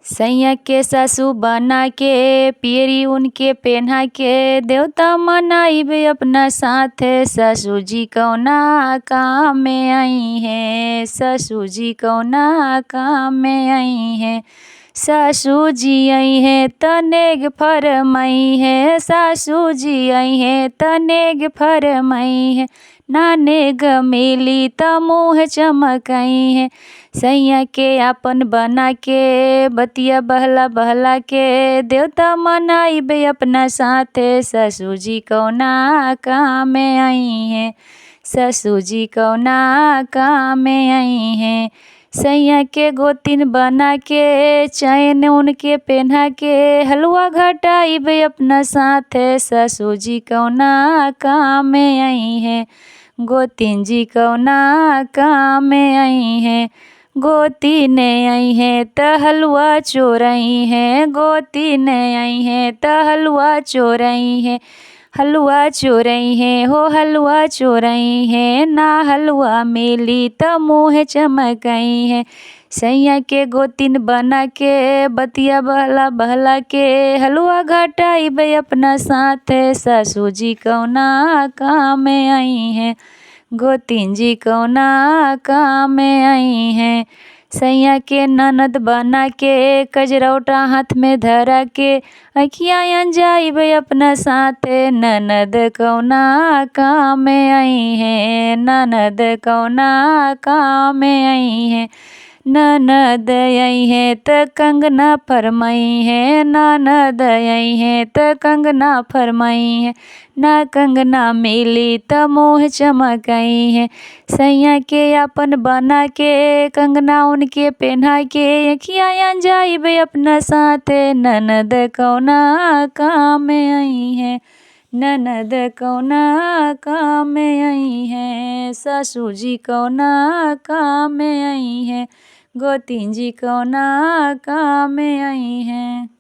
सैया के सासू बना के पियरी उनके पहना के देवता मनाइबे अपना साथे। ससुर जी कौना काम में आई हैं, ससुर जी कौना काम में आई हैं। सासू जी आई हैं तनेग फरमाई है, सासू जी आई हैं तनेग फरमाई है। नानेग मिली त मुँह चमकाई है। सैया के आपन बना के बतिया बहला बहला के देवता मनाइबे अपना साथे। ससुर जी कौना काम में आई हैं, ससुर जी कौना काम में आई हैं। सैया के गोतिन बना के चैन उनके पहना के हलवा घटाइबे अपना साथे। ससुर जी कौना काम में आई हैं, गोतिन जी कौना काम में आई हैं। गोती ने आई हैं त हलवा चोरई हैं, गोती ने आई हैं त हलवा चोरई हैं। हलवा चोरई हैं हो हलवा चोरई हैं, ना हलवा मिली त मुँह चमकई हैं। सैया के गोतिन बना के बतिया बहला बहला के हलवा घटाइबे अपना साथे। ससुर जी कौना काम में आई हैं, गोतिन जी कौना काम में आई हैं। सैया के ननद बना के कजरौटा हाथ में धरा के अखियाँ अंजाइबे अपना साथे। ननद कौना काम में आई हैं, ननद कौना काम में आई हैं। ननद आई हैं त कंगना फरमाई है, ननद आई हैं त कंगना फरमाई है। ना कंगना मिली त मुँह चमकाई है। सैया के आपन बना के कंगना उनके पहना के अखियाँ अंजाइबे अपना साथे। ननद कौना काम में आई हैं, ननद कौना काम में आई हैं। ससुर जी कौना काम में आई हैं, गोतिन जी कौना काम में आई हैं।